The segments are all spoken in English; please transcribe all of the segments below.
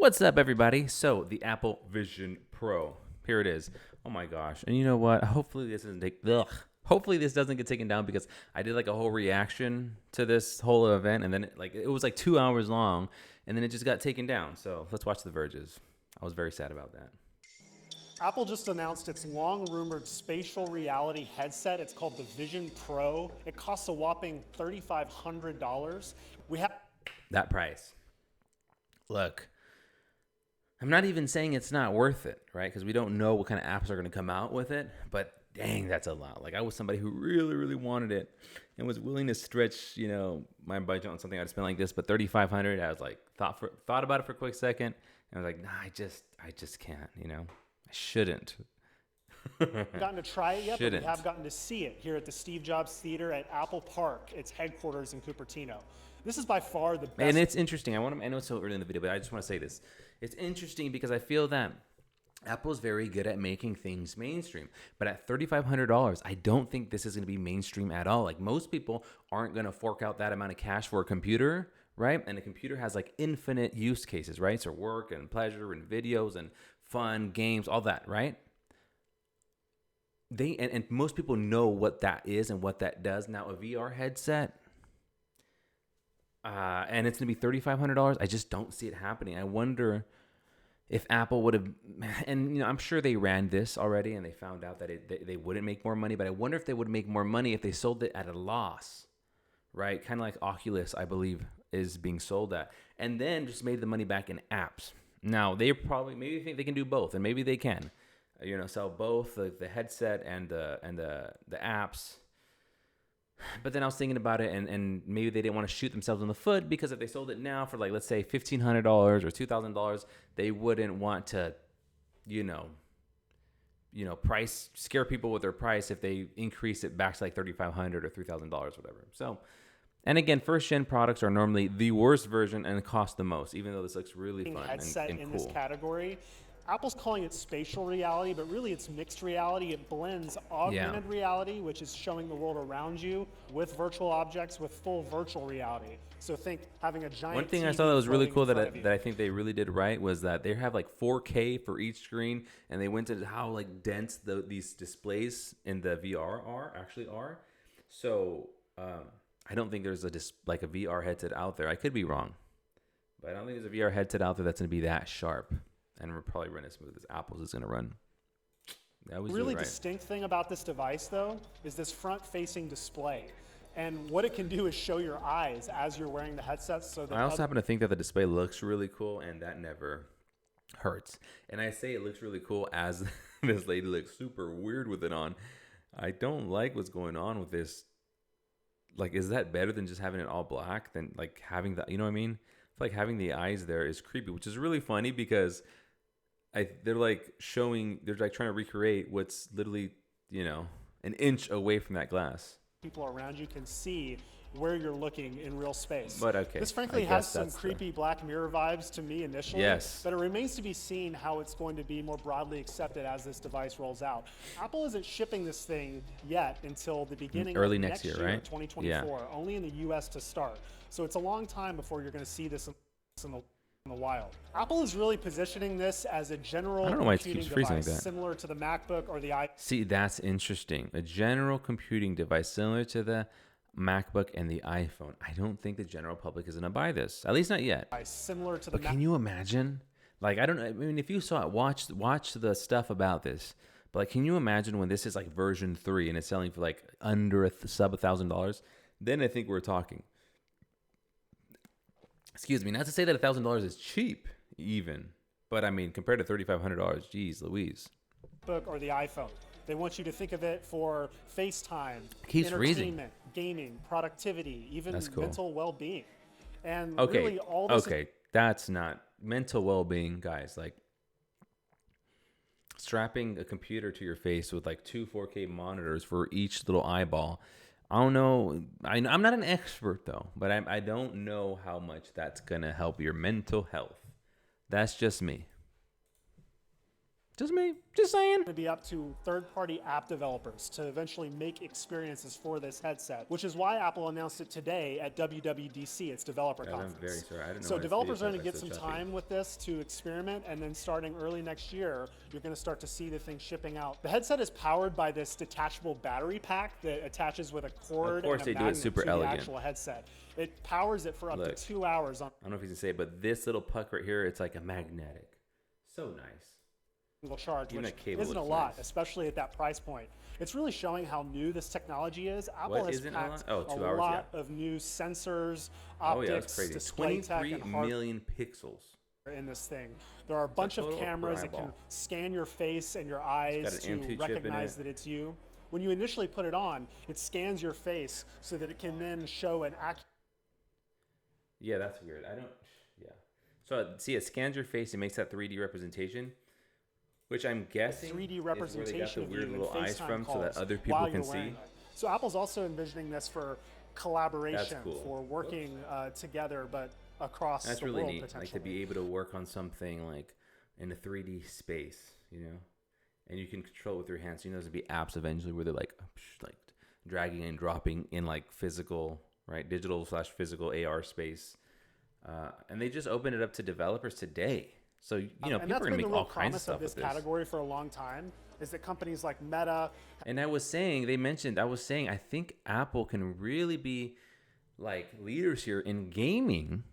What's up, everybody? So, the Apple Vision Pro. Here it is. Oh my gosh. And you know what? Hopefully this doesn't Hopefully this doesn't get taken down because I did like a whole reaction to this whole event and then it was like 2 hours long and then it just got taken down. So, let's watch the Verges. I was very sad about that. Apple just announced its long-rumored spatial reality headset. It's called the Vision Pro. It costs a whopping $3,500. We have That price. Look, I'm not even saying it's not worth it, right? Because we don't know what kind of apps are going to come out with it. But dang, that's a lot. Like I was somebody who really, really wanted it and was willing to stretch, my budget on something I'd spend like this. But $3,500, I was like, thought about it for a quick second, and I was like, nah, I just can't. I shouldn't. gotten to try it yet, Shouldn't. but we have gotten to see it here at the Steve Jobs Theater at Apple Park, its headquarters in Cupertino. This is by far the best. And it's interesting. I know it's so early in the video, but I just want to say this. It's interesting because I feel that Apple's very good at making things mainstream. But at $3,500, I don't think this is going to be mainstream at all. Like most people aren't going to fork out that amount of cash for a computer, right? And a computer has like infinite use cases, right? So work and pleasure and videos and fun, games, all that, right? And most people know what that is and what that does. Now, a VR headset, and it's going to be $3,500. I just don't see it happening. I wonder if Apple would have, and I'm sure they ran this already and they found out that they wouldn't make more money, but I wonder if they would make more money if they sold it at a loss, right? Kind of like Oculus, I believe, is being sold at, and then just made the money back in apps. Now, they probably, maybe think they can do both, and maybe they can, sell both the headset and the apps. But then I was thinking about it, and maybe they didn't want to shoot themselves in the foot because if they sold it now for like, let's say $1,500 or $2,000, they wouldn't want to, scare people with their price if they increase it back to like $3,500 or $3,000, whatever. So, and again, first gen products are normally the worst version and cost the most, even though this looks really fun headset and in cool. this category. Apple's calling it spatial reality, but really it's mixed reality. It blends augmented reality, which is showing the world around you, with virtual objects, with full virtual reality. So think having a giant One thing I TV saw that was really floating cool in front of you. that I think they really did right was that they have like 4K for each screen, and they went into how like dense these displays in the VR actually are. So I don't think there's a VR headset out there. I could be wrong, but I don't think there's a VR headset out there that's going to be that sharp. And we're probably run as smooth as Apple's is going to run. That was The really right. distinct thing about this device, though, is this front-facing display. And what it can do is show your eyes as you're wearing the headset. So that I also happen to think that the display looks really cool, and that never hurts. And I say it looks really cool as this lady looks super weird with it on. I don't like what's going on with this. Like, is that better than just having it all black? Than like having the, you know what I mean? I feel like having the eyes there is creepy, which is really funny because they're like trying to recreate what's literally, an inch away from that glass. people around you can see where you're looking in real space. But okay, This frankly I has guess some that's creepy Black Mirror vibes to me initially. Yes. But it remains to be seen how it's going to be more broadly accepted as this device rolls out. Apple isn't shipping this thing yet until the beginning Early of next year, right? 2024, Yeah. only in the US to start. So it's a long time before you're going to see this in the wild. Apple is really positioning this as a general I don't know why it computing keeps freezing device like that. similar to the MacBook or the iPad. See, that's interesting. A general computing device similar to the MacBook and the iPhone. I don't think the general public is going to buy this. At least not yet. Similar to the But can you imagine? Like, I mean, if you saw it, watch the stuff about this. But like, can you imagine when this is like version 3 and it's selling for like under sub $1,000? Then I think we're talking. Excuse me, not to say that $1,000 is cheap, even. But I mean, compared to $3,500, geez Louise. Or the iPhone. They want you to think of it for FaceTime, Keeps entertainment, gaming, productivity, even That's cool. mental well-being. And Okay, really all this okay, that's not mental well-being, guys. Like strapping a computer to your face with like 2 4K monitors for each little eyeball. I don't know. I'm not an expert though, but I don't know how much that's gonna help your mental health. That's just me. Just me. Just saying. To be up to third-party app developers to eventually make experiences for this headset, which is why Apple announced it today at WWDC, its developer conference. I'm very sorry. I didn't know. So developers are going to get some time with this to experiment, and then starting early next year, you're going to start to see the thing shipping out. The headset is powered by this detachable battery pack that attaches with a cord and a magnet to the actual headset. It powers it for up to 2 hours. I don't know if you can say it, but this little puck right here, it's like a magnetic. So nice. Charge, which isn't a lot, especially at that price point. It's really showing how new this technology is. Apple has packed a lot of new sensors, optics, display tech, and 23 million pixels in this thing. There are a bunch of cameras that can scan your face and your eyes to recognize that it's you. When you initially put it on, it scans your face so that it can then show an accurate. Yeah, that's weird. So see, it scans your face and makes that 3D representation. Which I'm guessing 3D representation is where they got the weird little eyes from, so that other people can see. So Apple's also envisioning this for collaboration, for working together, but across the world. That's really neat, like to be able to work on something like in a 3D space, and you can control it with your hands. So, there's gonna be apps eventually where they're like dragging and dropping in like physical, right, digital/physical AR space, and they just opened it up to developers today. So, people are going to make all kinds of stuff with this. This category for a long time is that companies like Meta. And I was saying, I think Apple can really be like leaders here in gaming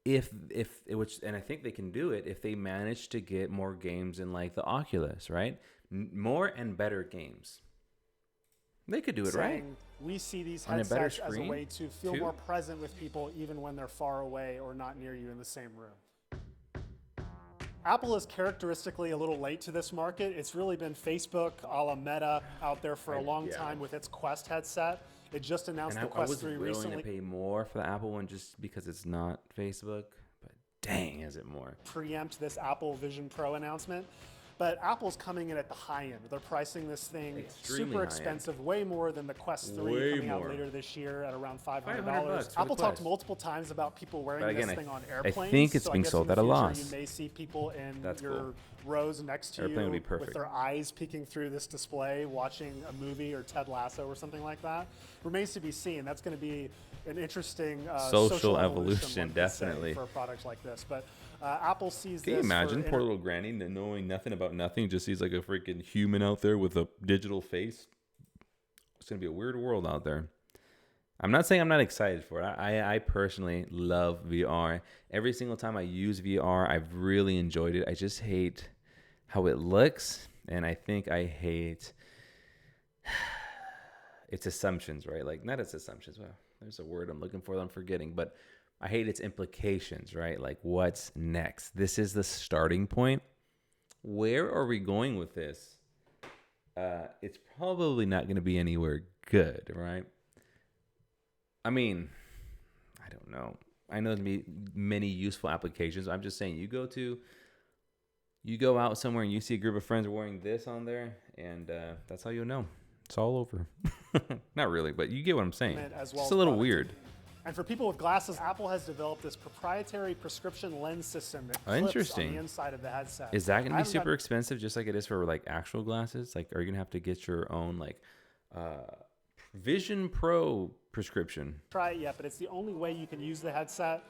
and I think they can do it if they manage to get more games in like the Oculus, right? More and better games. They could do it, right? We see these headsets as a way to feel more present with people even when they're far away or not near you in the same room. Apple is characteristically a little late to this market. It's really been Facebook, a la Meta, out there for a long time with its Quest headset. It just announced the Quest 3 recently. I was willing to pay more for the Apple one just because it's not Facebook, but dang, is it more. Preempt this Apple Vision Pro announcement. But Apple's coming in at the high end. They're pricing this thing super expensive, way more than the Quest 3 coming out later this year at around $500. Apple talked multiple times about people wearing this thing on airplanes. I think it's being sold at a loss. You may see people in your rows next to you with their eyes peeking through this display, watching a movie or Ted Lasso or something like that. Remains to be seen. That's going to be an interesting social evolution, definitely, for a product like this. But Apple sees this. Can you imagine poor little granny knowing nothing about nothing, just sees like a freaking human out there with a digital face? It's going to be a weird world out there. I'm not saying I'm not excited for it. I personally love VR. Every single time I use VR, I've really enjoyed it. I just hate how it looks, and I think I hate its assumptions, right? Like, not its assumptions. Well, there's a word I'm looking for that I'm forgetting, but I hate its implications, right? Like, what's next? This is the starting point. Where are we going with this? It's probably not going to be anywhere good, right? I mean, I don't know. I know there's going to be many useful applications. I'm just saying, you go out somewhere and you see a group of friends wearing this on there, and that's how you'll know. It's all over. Not really, but you get what I'm saying. It's a little weird. And for people with glasses, Apple has developed this proprietary prescription lens system that clips on the inside of the headset. Is that going to be super expensive, just like it is for like actual glasses? Like, are you going to have to get your own like Vision Pro prescription? Try it yet, but it's the only way you can use the headset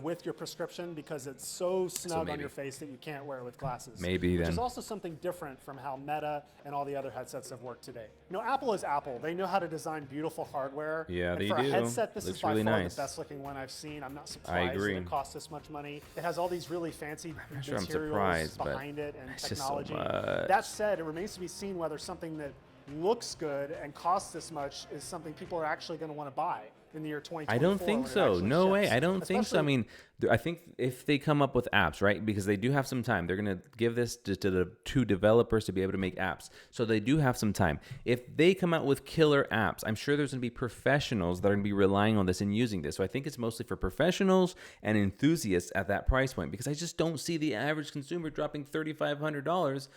with your prescription because it's so snug on your face that you can't wear it with glasses. Which is also something different from how Meta and all the other headsets have worked today. Apple is Apple. They know how to design beautiful hardware. Yeah, and they do. For a headset, this is by really far nice. The best looking one I've seen. I'm not surprised that it costs this much money. It has all these really fancy materials behind it and technology. That said, it remains to be seen whether something that looks good and costs this much is something people are actually going to want to buy in the year 2024. I don't think so. No way. I don't think so. I mean, I think if they come up with apps, right, because they do have some time, they're going to give this to developers to be able to make apps. So they do have some time. If they come out with killer apps, I'm sure there's going to be professionals that are going to be relying on this and using this. So I think it's mostly for professionals and enthusiasts at that price point, because I just don't see the average consumer dropping $3,500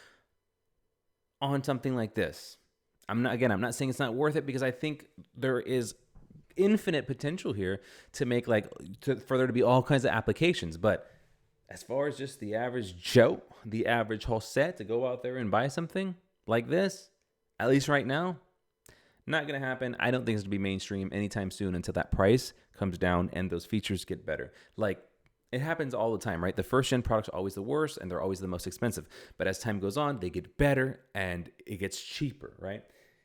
on something like this. I'm not saying it's not worth it, because I think there is infinite potential here to make for there to be all kinds of applications. But as far as just the average Joe, the average Jose to go out there and buy something like this, at least right now, not going to happen. I don't think it's going to be mainstream anytime soon until that price comes down and those features get better. Like, it happens all the time, right? The first gen products are always the worst and they're always the most expensive. But as time goes on, they get better and it gets cheaper, right?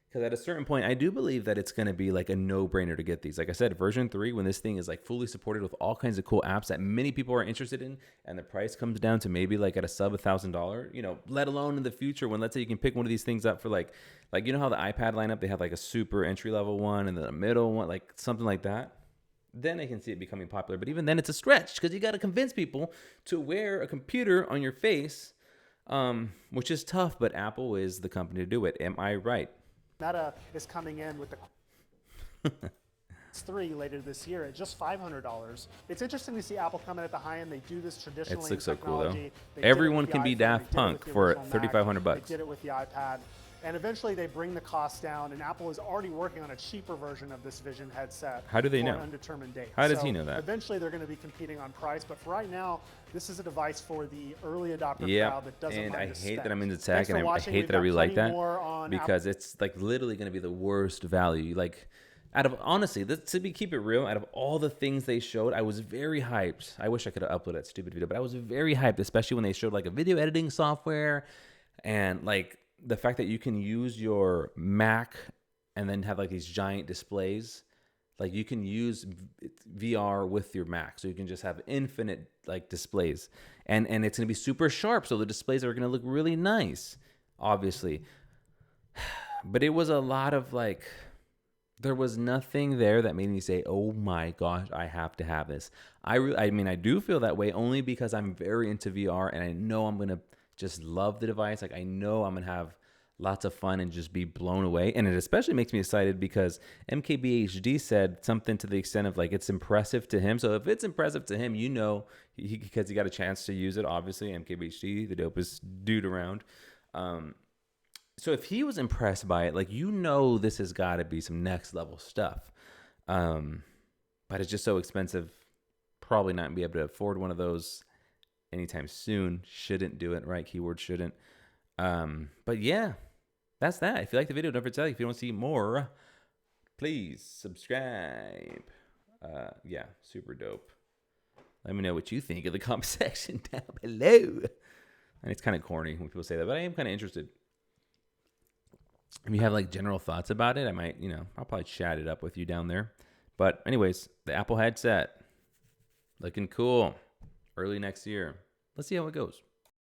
Because at a certain point, I do believe that it's going to be like a no-brainer to get these. Like I said, version 3, when this thing is like fully supported with all kinds of cool apps that many people are interested in, and the price comes down to maybe like at a sub $1,000, you know, let alone in the future when, let's say, you can pick one of these things up for like, you know how the iPad lineup, they have like a super entry-level one and then a middle one, like something like that. Then I can see it becoming popular. But even then, it's a stretch because you got to convince people to wear a computer on your face, which is tough. But Apple is the company to do it. Am I right? Meta is coming in with the 3 later this year at just $500. It's interesting to see Apple come in at the high end. They do this traditionally. It looks so cool though. They Everyone can be Daft Punk for $3,500. They did it with the iPad. And eventually they bring the cost down, and Apple is already working on a cheaper version of this Vision headset. How do they know? For an undetermined date. How does he know that? Eventually they're going to be competing on price, but for right now, this is a device for the early adopter crowd that doesn't and mind I to hate spend. that I'm into tech, and I watching. hate We've that I got really like plenty that more on because it's like literally going to be the worst value. Like, out of, honestly, keep it real, out of all the things they showed, I was very hyped. I wish I could have uploaded that stupid video, but I was very hyped, especially when they showed like a video editing software and like the fact that you can use your Mac and then have like these giant displays. Like, you can use VR with your Mac, so you can just have infinite like displays, and it's gonna be super sharp, so the displays are gonna look really nice, obviously. But it was a lot of like, there was nothing there that made me say, "Oh my gosh, I have to have this." I mean, I do feel that way only because I'm very into VR, and I know I'm gonna just love the device. Like, I know I'm gonna have lots of fun and just be blown away. And it especially makes me excited because MKBHD said something to the extent of like, it's impressive to him. So if it's impressive to him, you know, because he got a chance to use it, obviously. MKBHD, the dopest dude around. So if he was impressed by it, like, you know, this has got to be some next level stuff. But it's just so expensive. Probably not be able to afford one of those anytime soon. Shouldn't do it, right? Keyword shouldn't. But yeah, that's that. If you like the video, don't forget to like. If you want to see more, please subscribe. Yeah, super dope. Let me know what you think in the comment section down below. And it's kind of corny when people say that, but I am kind of interested. If you have like general thoughts about it, I might, I'll probably chat it up with you down there. But anyways, the Apple headset looking cool. Early next year. Let's see how it goes.